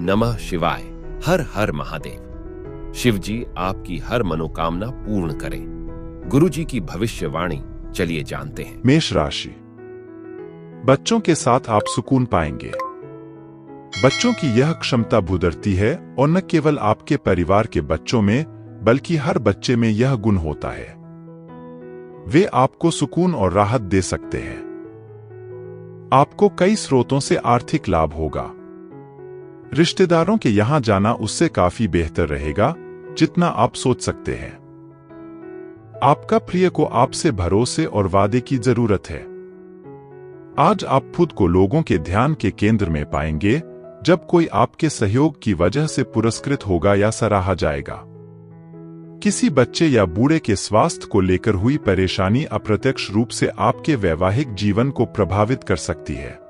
नमः शिवाय। हर हर महादेव। शिव जी आपकी हर मनोकामना पूर्ण करें। गुरु जी की भविष्यवाणी चलिए जानते हैं। मेष राशि। बच्चों के साथ आप सुकून पाएंगे। बच्चों की यह क्षमता भुदरती है और न केवल आपके परिवार के बच्चों में बल्कि हर बच्चे में यह गुण होता है। वे आपको सुकून और राहत दे सकते हैं। आपको कई स्रोतों से आर्थिक लाभ होगा। रिश्तेदारों के यहां जाना उससे काफी बेहतर रहेगा जितना आप सोच सकते हैं। आपका प्रिय को आपसे भरोसे और वादे की जरूरत है। आज आप खुद को लोगों के ध्यान के केंद्र में पाएंगे जब कोई आपके सहयोग की वजह से पुरस्कृत होगा या सराहा जाएगा। किसी बच्चे या बूढ़े के स्वास्थ्य को लेकर हुई परेशानी अप्रत्यक्ष रूप से आपके वैवाहिक जीवन को प्रभावित कर सकती है।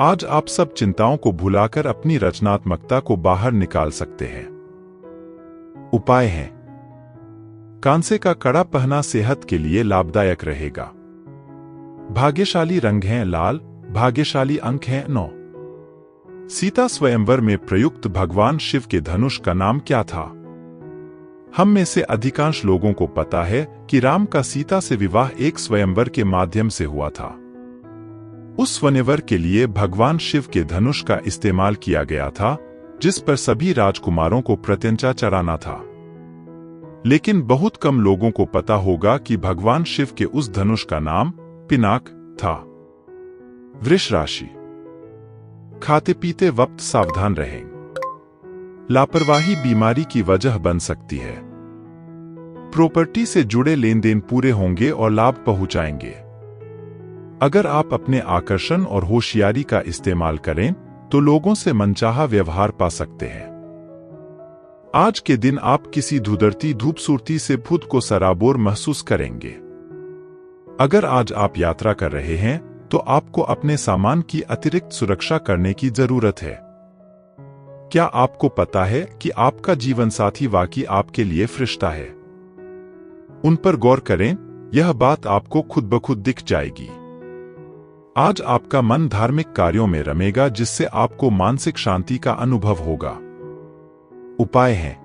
आज आप सब चिंताओं को भुलाकर अपनी रचनात्मकता को बाहर निकाल सकते हैं। उपाय है। कांसे का कड़ा पहनना सेहत के लिए लाभदायक रहेगा। भाग्यशाली रंग है लाल। भाग्यशाली अंक है 9। सीता स्वयंवर में प्रयुक्त भगवान शिव के धनुष का नाम क्या था? हम में से अधिकांश लोगों को पता है कि राम का सीता से विवाह एक स्वयंवर के माध्यम से हुआ था। उस स्वयंवर के लिए भगवान शिव के धनुष का इस्तेमाल किया गया था, जिस पर सभी राजकुमारों को प्रत्यंचा चढ़ाना था। लेकिन बहुत कम लोगों को पता होगा कि भगवान शिव के उस धनुष का नाम पिनाक था। वृष राशि। खाते पीते वक्त सावधान रहें। लापरवाही बीमारी की वजह बन सकती है। प्रॉपर्टी से जुड़े लेन देन पूरे होंगे और लाभ पहुंचाएंगे। अगर आप अपने आकर्षण और होशियारी का इस्तेमाल करें तो लोगों से मनचाहा व्यवहार पा सकते हैं। आज के दिन आप किसी धुधरती धूपसूरती से खुद को सराबोर महसूस करेंगे। अगर आज आप यात्रा कर रहे हैं तो आपको अपने सामान की अतिरिक्त सुरक्षा करने की जरूरत है। क्या आपको पता है कि आपका जीवन साथी वाकई आपके लिए फरिश्ता है? उन पर गौर करें, यह बात आपको खुद ब खुद दिख जाएगी। आज आपका मन धार्मिक कार्यों में रमेगा जिससे आपको मानसिक शांति का अनुभव होगा। उपाय है।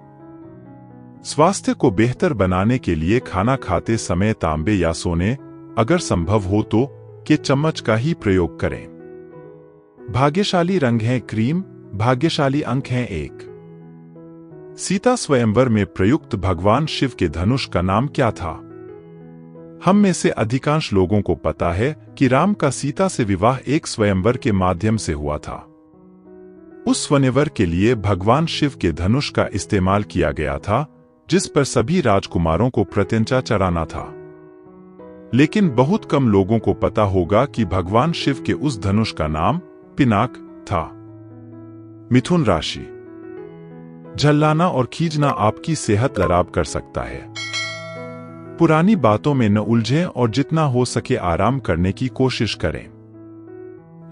स्वास्थ्य को बेहतर बनाने के लिए खाना खाते समय तांबे या सोने, अगर संभव हो तो, के चम्मच का ही प्रयोग करें। भाग्यशाली रंग है क्रीम। भाग्यशाली अंक है 1। सीता स्वयंवर में प्रयुक्त भगवान शिव के धनुष का नाम क्या था? हम में से अधिकांश लोगों को पता है कि राम का सीता से विवाह एक स्वयंवर के माध्यम से हुआ था। उस स्वयंवर के लिए भगवान शिव के धनुष का इस्तेमाल किया गया था, जिस पर सभी राजकुमारों को प्रत्यंचा चढ़ाना था। लेकिन बहुत कम लोगों को पता होगा कि भगवान शिव के उस धनुष का नाम पिनाक था। मिथुन राशि। झल्लाना और खींचना आपकी सेहत खराब कर सकता है। पुरानी बातों में न उलझें और जितना हो सके आराम करने की कोशिश करें।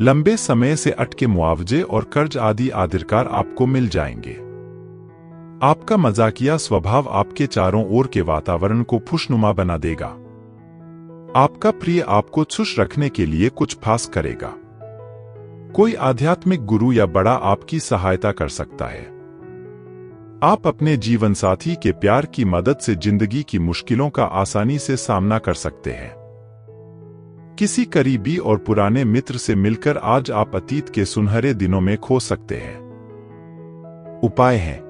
लंबे समय से अटके मुआवजे और कर्ज आदि अधिकार आपको मिल जाएंगे। आपका मजाकिया स्वभाव आपके चारों ओर के वातावरण को खुशनुमा बना देगा। आपका प्रिय आपको खुश रखने के लिए कुछ खास करेगा। कोई आध्यात्मिक गुरु या बड़ा आपकी सहायता कर सकता है। आप अपने जीवन साथी के प्यार की मदद से जिंदगी की मुश्किलों का आसानी से सामना कर सकते हैं। किसी करीबी और पुराने मित्र से मिलकर आज आप अतीत के सुनहरे दिनों में खो सकते हैं। उपाय है।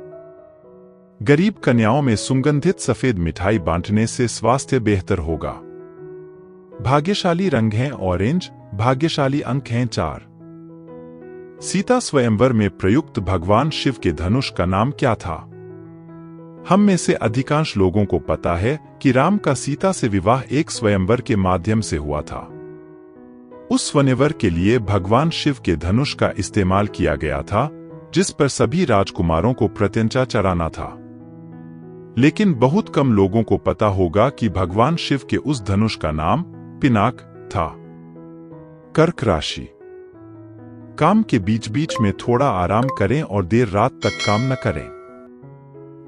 गरीब कन्याओं में सुगंधित सफेद मिठाई बांटने से स्वास्थ्य बेहतर होगा। भाग्यशाली रंग है ऑरेंज। भाग्यशाली अंक हैं 4। सीता स्वयंवर में प्रयुक्त भगवान शिव के धनुष का नाम क्या था? हम में से अधिकांश लोगों को पता है कि राम का सीता से विवाह एक स्वयंवर के माध्यम से हुआ था। उस स्वयंवर के लिए भगवान शिव के धनुष का इस्तेमाल किया गया था, जिस पर सभी राजकुमारों को प्रत्यंचा चढ़ाना था। लेकिन बहुत कम लोगों को पता होगा कि भगवान शिव के उस धनुष का नाम पिनाक था। कर्क राशि। काम के बीच बीच में थोड़ा आराम करें और देर रात तक काम न करें।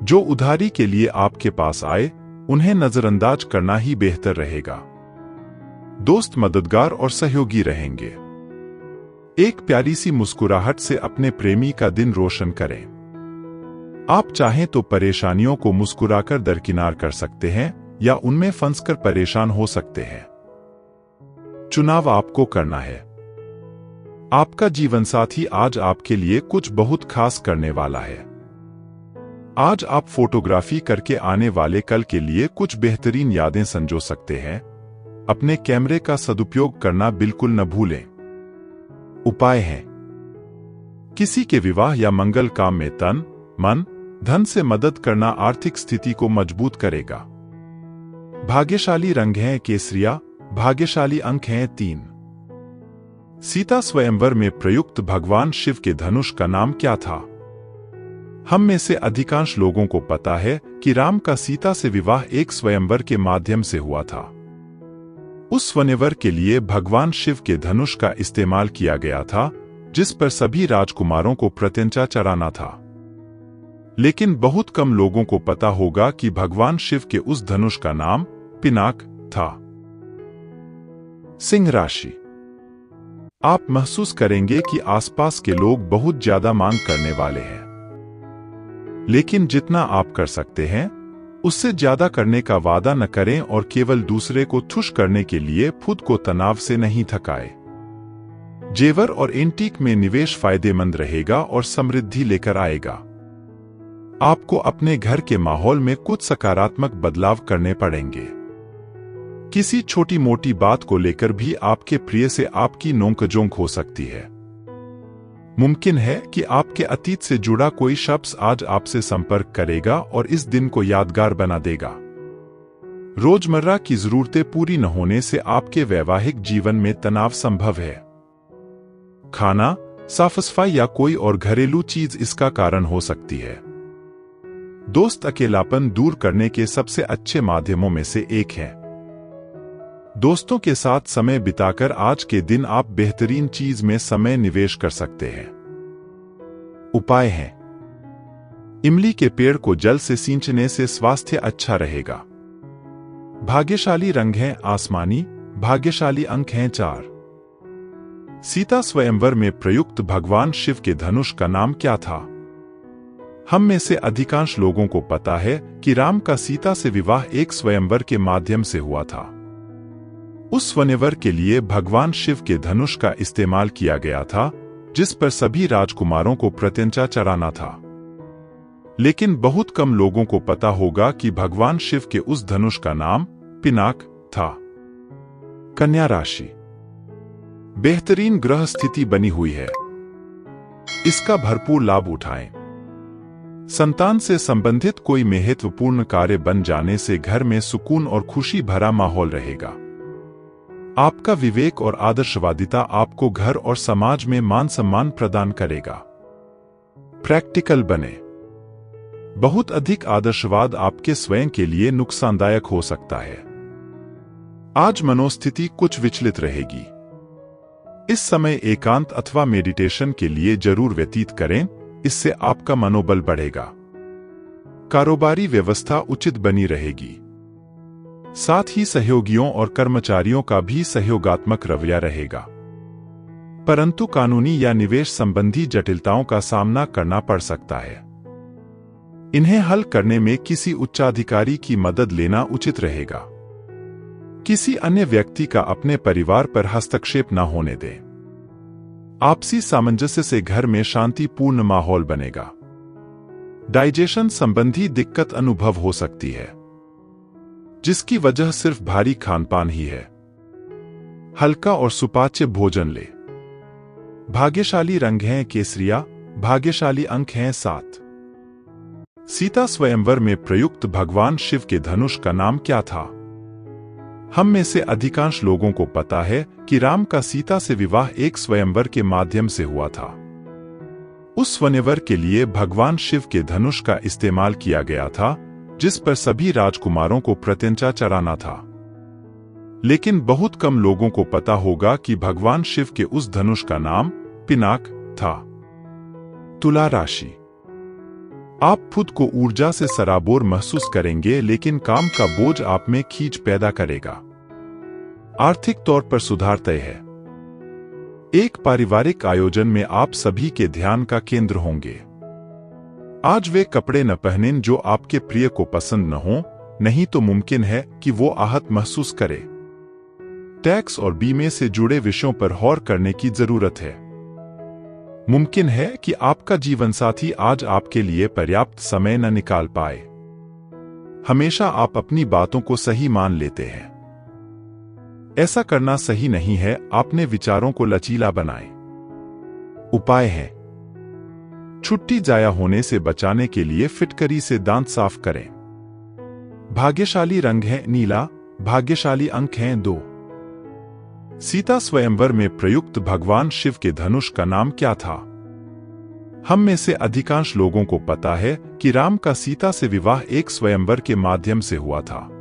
जो उधारी के लिए आपके पास आए, उन्हें नजरअंदाज करना ही बेहतर रहेगा। दोस्त मददगार और सहयोगी रहेंगे। एक प्यारी सी मुस्कुराहट से अपने प्रेमी का दिन रोशन करें। आप चाहें तो परेशानियों को मुस्कुराकर दरकिनार कर सकते हैं या उनमें फंसकर परेशान हो सकते हैं। चुनाव आपको करना है। आपका जीवनसाथी आज आपके लिए कुछ बहुत खास करने वाला है। आज आप फोटोग्राफी करके आने वाले कल के लिए कुछ बेहतरीन यादें संजो सकते हैं। अपने कैमरे का सदुपयोग करना बिल्कुल न भूलें। उपाय है, किसी के विवाह या मंगल काम में तन, मन, धन से मदद करना आर्थिक स्थिति को मजबूत करेगा। भाग्यशाली रंग है केसरिया, भाग्यशाली अंक हैं 3। सीता स्वयंवर में प्रयुक्त भगवान शिव के धनुष का नाम क्या था? हम में से अधिकांश लोगों को पता है कि राम का सीता से विवाह एक स्वयंवर के माध्यम से हुआ था। उस स्वयंवर के लिए भगवान शिव के धनुष का इस्तेमाल किया गया था, जिस पर सभी राजकुमारों को प्रत्यंचा चढ़ाना था। लेकिन बहुत कम लोगों को पता होगा कि भगवान शिव के उस धनुष का नाम पिनाक था। सिंह राशि। आप महसूस करेंगे कि आसपास के लोग बहुत ज्यादा मांग करने वाले हैं, लेकिन जितना आप कर सकते हैं उससे ज्यादा करने का वादा न करें और केवल दूसरे को खुश करने के लिए खुद को तनाव से नहीं थकाए। जेवर और एंटीक में निवेश फायदेमंद रहेगा और समृद्धि लेकर आएगा। आपको अपने घर के माहौल में कुछ सकारात्मक बदलाव करने पड़ेंगे। किसी छोटी मोटी बात को लेकर भी आपके प्रिय से आपकी नोक-झोंक हो सकती है। मुमकिन है कि आपके अतीत से जुड़ा कोई शख्स आज आपसे संपर्क करेगा और इस दिन को यादगार बना देगा। रोजमर्रा की जरूरतें पूरी न होने से आपके वैवाहिक जीवन में तनाव संभव है। खाना, साफ सफाई या कोई और घरेलू चीज इसका कारण हो सकती है। दोस्त अकेलापन दूर करने के सबसे अच्छे माध्यमों में से एक है। दोस्तों के साथ समय बिताकर आज के दिन आप बेहतरीन चीज में समय निवेश कर सकते हैं। उपाय है, इमली के पेड़ को जल से सींचने से स्वास्थ्य अच्छा रहेगा। भाग्यशाली रंग है आसमानी, भाग्यशाली अंक हैं 4। सीता स्वयंवर में प्रयुक्त भगवान शिव के धनुष का नाम क्या था? हम में से अधिकांश लोगों को पता है कि राम का सीता से विवाह एक स्वयंवर के माध्यम से हुआ था। उस स्वयंवर के लिए भगवान शिव के धनुष का इस्तेमाल किया गया था, जिस पर सभी राजकुमारों को प्रत्यंचा चढ़ाना था। लेकिन बहुत कम लोगों को पता होगा कि भगवान शिव के उस धनुष का नाम पिनाक था। कन्या राशि। बेहतरीन ग्रह स्थिति बनी हुई है, इसका भरपूर लाभ उठाएं। संतान से संबंधित कोई महत्वपूर्ण कार्य बन जाने से घर में सुकून और खुशी भरा माहौल रहेगा। आपका विवेक और आदर्शवादिता आपको घर और समाज में मान सम्मान प्रदान करेगा। प्रैक्टिकल बने। बहुत अधिक आदर्शवाद आपके स्वयं के लिए नुकसानदायक हो सकता है। आज मनोस्थिति कुछ विचलित रहेगी। इस समय एकांत अथवा मेडिटेशन के लिए जरूर व्यतीत करें, इससे आपका मनोबल बढ़ेगा। कारोबारी व्यवस्था उचित बनी रहेगी। साथ ही सहयोगियों और कर्मचारियों का भी सहयोगात्मक रवैया रहेगा, परंतु कानूनी या निवेश संबंधी जटिलताओं का सामना करना पड़ सकता है। इन्हें हल करने में किसी उच्चाधिकारी की मदद लेना उचित रहेगा। किसी अन्य व्यक्ति का अपने परिवार पर हस्तक्षेप न होने दें। आपसी सामंजस्य से घर में शांतिपूर्ण माहौल बनेगा। डाइजेशन संबंधी दिक्कत अनुभव हो सकती है, जिसकी वजह सिर्फ भारी खानपान ही है। हल्का और सुपाच्य भोजन ले। भाग्यशाली रंग हैं केसरिया, भाग्यशाली अंक हैं 7। सीता स्वयंवर में प्रयुक्त भगवान शिव के धनुष का नाम क्या था? हम में से अधिकांश लोगों को पता है कि राम का सीता से विवाह एक स्वयंवर के माध्यम से हुआ था। उस स्वयंवर के लिए भगवान शिव के धनुष का इस्तेमाल किया गया था, जिस पर सभी राजकुमारों को प्रत्यंचा चढ़ाना था। लेकिन बहुत कम लोगों को पता होगा कि भगवान शिव के उस धनुष का नाम पिनाक था। तुला राशि। आप खुद को ऊर्जा से सराबोर महसूस करेंगे, लेकिन काम का बोझ आप में खींच पैदा करेगा। आर्थिक तौर पर सुधार तय है। एक पारिवारिक आयोजन में आप सभी के ध्यान का केंद्र होंगे। आज वे कपड़े न पहनें जो आपके प्रिय को पसंद न हो, नहीं तो मुमकिन है कि वो आहत महसूस करे। टैक्स और बीमे से जुड़े विषयों पर गौर करने की जरूरत है। मुमकिन है कि आपका जीवनसाथी आज आपके लिए पर्याप्त समय न निकाल पाए। हमेशा आप अपनी बातों को सही मान लेते हैं। ऐसा करना सही नहीं है। अपने विचारों को लचीला बनाएं। उपाय है: छुट्टी जाया होने से बचाने के लिए फिटकरी से दांत साफ करें। भाग्यशाली रंग है नीला। भाग्यशाली अंक हैं 2। सीता स्वयंवर में प्रयुक्त भगवान शिव के धनुष का नाम क्या था? हम में से अधिकांश लोगों को पता है कि राम का सीता से विवाह एक स्वयंवर के माध्यम से हुआ था।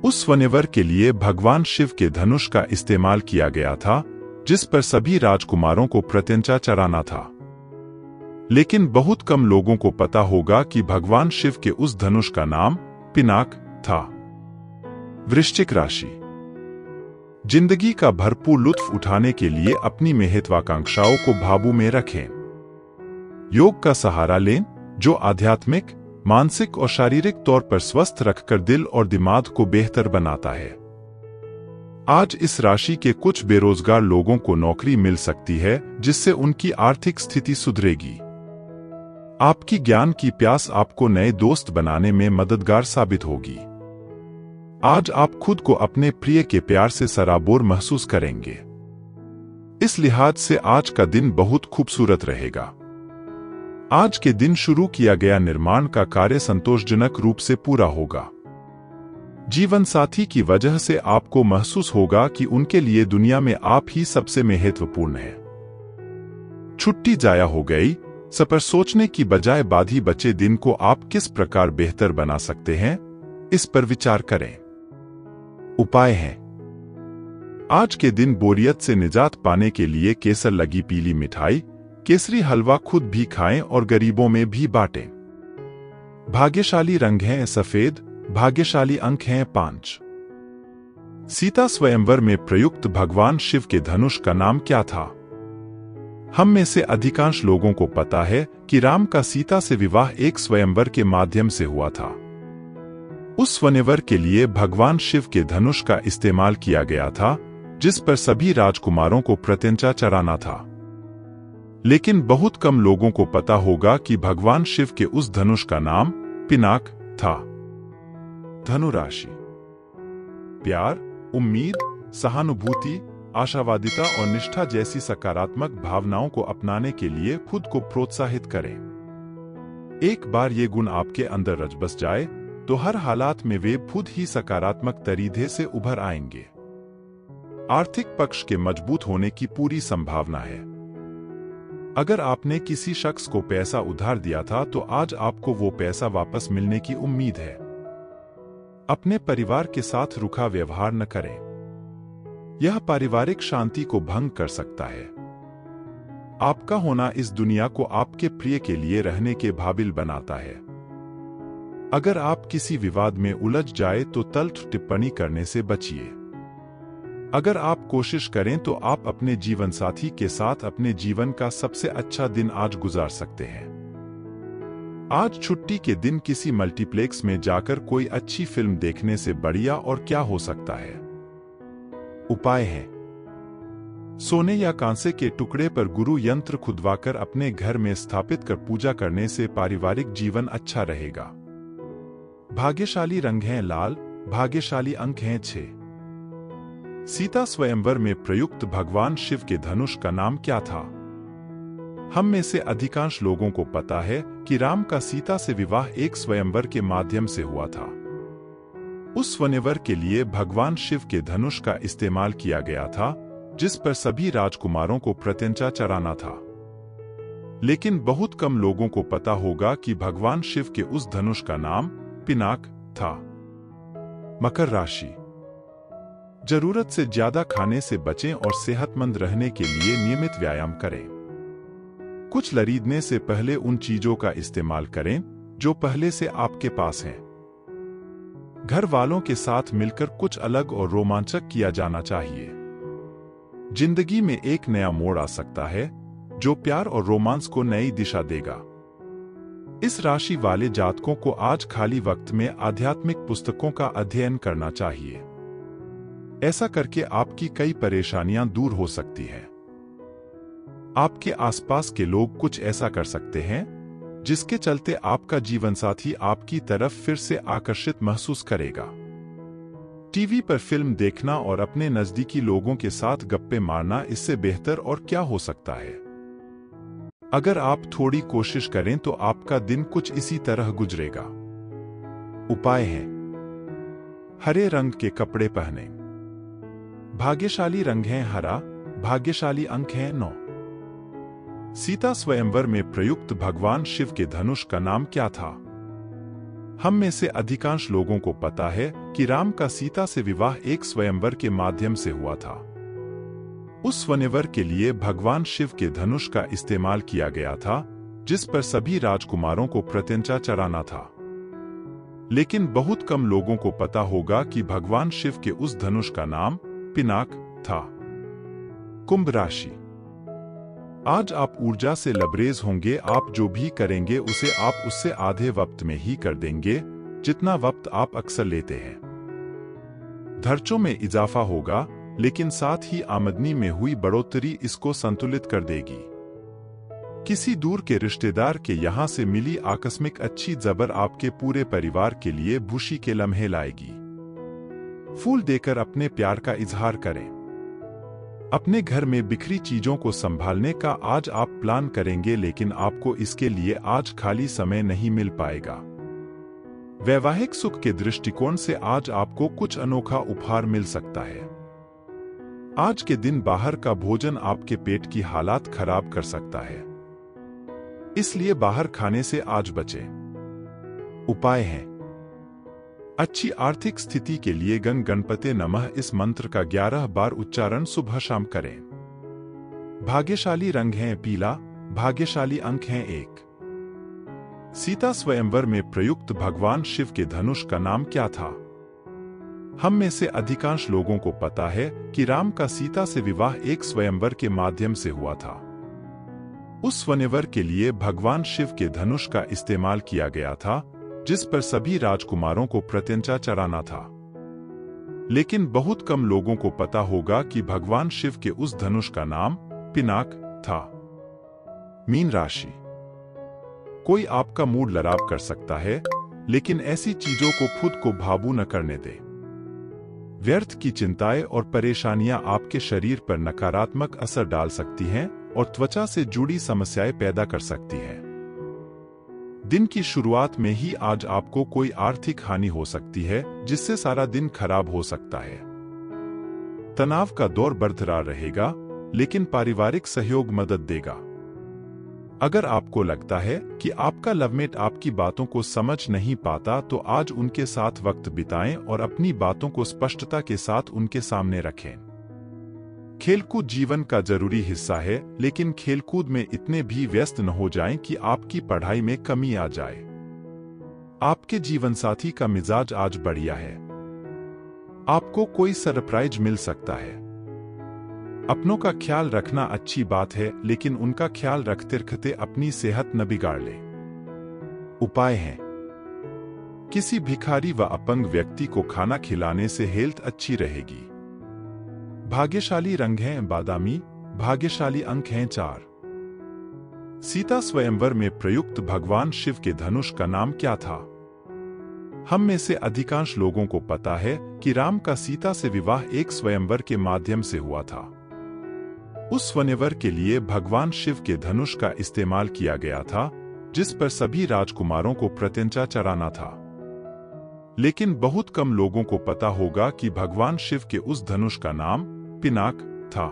उस स्वयंवर के लिए भगवान शिव के धनुष का इस्तेमाल किया गया था, जिस पर सभी राजकुमारों को प्रत्यंचा चढ़ाना था। लेकिन बहुत कम लोगों को पता होगा कि भगवान शिव के उस धनुष का नाम पिनाक था। वृश्चिक राशि। जिंदगी का भरपूर लुत्फ उठाने के लिए अपनी महत्वाकांक्षाओं को काबू में रखें। योग का सहारा लें, जो आध्यात्मिक, मानसिक और शारीरिक तौर पर स्वस्थ रखकर दिल और दिमाग को बेहतर बनाता है। आज इस राशि के कुछ बेरोजगार लोगों को नौकरी मिल सकती है, जिससे उनकी आर्थिक स्थिति सुधरेगी। आपकी ज्ञान की प्यास आपको नए दोस्त बनाने में मददगार साबित होगी। आज आप खुद को अपने प्रिय के प्यार से सराबोर महसूस करेंगे। इस लिहाज से आज का दिन बहुत खूबसूरत रहेगा। आज के दिन शुरू किया गया निर्माण का कार्य संतोषजनक रूप से पूरा होगा। जीवन साथी की वजह से आपको महसूस होगा कि उनके लिए दुनिया में आप ही सबसे महत्वपूर्ण है। छुट्टी जाया हो गई, सब पर सोचने की बजाय बाधी बचे दिन को आप किस प्रकार बेहतर बना सकते हैं, इस पर विचार करें। उपाय है: आज के दिन बोरियत से निजात पाने के लिए केसर लगी पीली मिठाई, केसरी हलवा खुद भी खाएं और गरीबों में भी बांटें। भाग्यशाली रंग है सफेद। भाग्यशाली अंक हैं 5। सीता स्वयंवर में प्रयुक्त भगवान शिव के धनुष का नाम क्या था? हम में से अधिकांश लोगों को पता है कि राम का सीता से विवाह एक स्वयंवर के माध्यम से हुआ था। उस स्वयंवर के लिए भगवान शिव के धनुष का इस्तेमाल किया गया था, जिस पर सभी राजकुमारों को प्रत्यंचा चढ़ाना था। लेकिन बहुत कम लोगों को पता होगा कि भगवान शिव के उस धनुष का नाम पिनाक था। धनु राशि। प्यार, उम्मीद, सहानुभूति, आशावादिता और निष्ठा जैसी सकारात्मक भावनाओं को अपनाने के लिए खुद को प्रोत्साहित करें। एक बार ये गुण आपके अंदर रच बस जाए तो हर हालात में वे खुद ही सकारात्मक तरीके से उभर आएंगे। आर्थिक पक्ष के मजबूत होने की पूरी संभावना है। अगर आपने किसी शख्स को पैसा उधार दिया था तो आज आपको वो पैसा वापस मिलने की उम्मीद है। अपने परिवार के साथ रूखा व्यवहार न करें। यह पारिवारिक शांति को भंग कर सकता है। आपका होना इस दुनिया को आपके प्रिय के लिए रहने के काबिल बनाता है। अगर आप किसी विवाद में उलझ जाए तो तल्ख टिप्पणी करने से बचिए। अगर आप कोशिश करें तो आप अपने जीवन साथी के साथ अपने जीवन का सबसे अच्छा दिन आज गुजार सकते हैं। आज छुट्टी के दिन किसी मल्टीप्लेक्स में जाकर कोई अच्छी फिल्म देखने से बढ़िया और क्या हो सकता है। उपाय है: सोने या कांसे के टुकड़े पर गुरु यंत्र खुदवाकर अपने घर में स्थापित कर पूजा करने से पारिवारिक जीवन अच्छा रहेगा। भाग्यशाली रंग है लाल। भाग्यशाली अंक हैं 6। सीता स्वयंवर में प्रयुक्त भगवान शिव के धनुष का नाम क्या था? हम में से अधिकांश लोगों को पता है कि राम का सीता से विवाह एक स्वयंवर के माध्यम से हुआ था। उस स्वयंवर के लिए भगवान शिव के धनुष का इस्तेमाल किया गया था, जिस पर सभी राजकुमारों को प्रत्यंचा चढ़ाना था। लेकिन बहुत कम लोगों को पता होगा कि भगवान शिव के उस धनुष का नाम पिनाक था। मकर राशि। जरूरत से ज्यादा खाने से बचें और सेहतमंद रहने के लिए नियमित व्यायाम करें। कुछ खरीदने से पहले उन चीजों का इस्तेमाल करें जो पहले से आपके पास हैं। घर वालों के साथ मिलकर कुछ अलग और रोमांचक किया जाना चाहिए। जिंदगी में एक नया मोड़ आ सकता है जो प्यार और रोमांस को नई दिशा देगा। इस राशि वाले जातकों को आज खाली वक्त में आध्यात्मिक पुस्तकों का अध्ययन करना चाहिए। ऐसा करके आपकी कई परेशानियां दूर हो सकती हैं। आपके आसपास के लोग कुछ ऐसा कर सकते हैं जिसके चलते आपका जीवनसाथी आपकी तरफ फिर से आकर्षित महसूस करेगा। टीवी पर फिल्म देखना और अपने नजदीकी लोगों के साथ गप्पे मारना इससे बेहतर और क्या हो सकता है। अगर आप थोड़ी कोशिश करें तो आपका दिन कुछ इसी तरह गुजरेगा। उपाय है, हरे रंग के कपड़े पहने। भाग्यशाली रंग है हरा, भाग्यशाली अंक है 9। सीता स्वयंवर में प्रयुक्त भगवान शिव के धनुष का नाम क्या था? हम में से अधिकांश लोगों को पता है कि राम का सीता से विवाह एक स्वयंवर के माध्यम से हुआ था। उस स्वयंवर के लिए भगवान शिव के धनुष का इस्तेमाल किया गया था, जिस पर सभी राजकुमारों को प्रत्यंचा चढ़ाना था। लेकिन बहुत कम लोगों को पता होगा कि भगवान शिव के उस धनुष का नाम पिनाक था। कुंभ राशि। आज आप ऊर्जा से लबरेज होंगे। आप जो भी करेंगे उसे आप उससे आधे वक्त में ही कर देंगे जितना वक्त आप अक्सर लेते हैं। खर्चों में इजाफा होगा, लेकिन साथ ही आमदनी में हुई बढ़ोतरी इसको संतुलित कर देगी। किसी दूर के रिश्तेदार के यहां से मिली आकस्मिक अच्छी खबर आपके पूरे परिवार के लिए खुशी के लम्हे लाएगी। फूल देकर अपने प्यार का इजहार करें। अपने घर में बिखरी चीजों को संभालने का आज आप प्लान करेंगे, लेकिन आपको इसके लिए आज खाली समय नहीं मिल पाएगा। वैवाहिक सुख के दृष्टिकोण से आज आपको कुछ अनोखा उपहार मिल सकता है। आज के दिन बाहर का भोजन आपके पेट की हालात खराब कर सकता है, इसलिए बाहर खाने से आज बचें। उपाय है, अच्छी आर्थिक स्थिति के लिए गण गणपते नमः इस मंत्र का 11 बार उच्चारण सुबह शाम करें। भाग्यशाली रंग है पीला, भाग्यशाली अंक है 1। सीता स्वयंवर में प्रयुक्त भगवान शिव के धनुष का नाम क्या था? हम में से अधिकांश लोगों को पता है कि राम का सीता से विवाह एक स्वयंवर के माध्यम से हुआ था। उस स्वयंवर के लिए भगवान शिव के धनुष का इस्तेमाल किया गया था, जिस पर सभी राजकुमारों को प्रत्यंचा चढ़ाना था। लेकिन बहुत कम लोगों को पता होगा कि भगवान शिव के उस धनुष का नाम पिनाक था। मीन राशि। कोई आपका मूड खराब कर सकता है, लेकिन ऐसी चीजों को खुद को भावुक न करने दे। व्यर्थ की चिंताएं और परेशानियां आपके शरीर पर नकारात्मक असर डाल सकती हैं और त्वचा से जुड़ी समस्याएं पैदा कर सकती हैं। दिन की शुरुआत में ही आज आपको कोई आर्थिक हानि हो सकती है, जिससे सारा दिन खराब हो सकता है। तनाव का दौर बरकरार रहेगा, लेकिन पारिवारिक सहयोग मदद देगा। अगर आपको लगता है कि आपका लवमेट आपकी बातों को समझ नहीं पाता, तो आज उनके साथ वक्त बिताएं और अपनी बातों को स्पष्टता के साथ उनके सामने रखें। खेलकूद जीवन का जरूरी हिस्सा है, लेकिन खेलकूद में इतने भी व्यस्त न हो जाएं कि आपकी पढ़ाई में कमी आ जाए। आपके जीवनसाथी का मिजाज आज बढ़िया है। आपको कोई सरप्राइज मिल सकता है। अपनों का ख्याल रखना अच्छी बात है, लेकिन उनका ख्याल रखते रखते अपनी सेहत न बिगाड़ ले। उपाय है, किसी भिखारी व अपंग व्यक्ति को खाना खिलाने से हेल्थ अच्छी रहेगी। भाग्यशाली रंग है बादामी, भाग्यशाली अंक हैं 4। सीता स्वयंवर में प्रयुक्त भगवान शिव के धनुष का नाम क्या था? हम में से अधिकांश लोगों को पता है कि राम का सीता से विवाह एक स्वयंवर के माध्यम से हुआ था। उस स्वयंवर के लिए भगवान शिव के धनुष का इस्तेमाल किया गया था, जिस पर सभी राजकुमारों को प्रत्यंचा चढ़ाना था। लेकिन बहुत कम लोगों को पता होगा कि भगवान शिव के उस धनुष का नाम पिनाक था।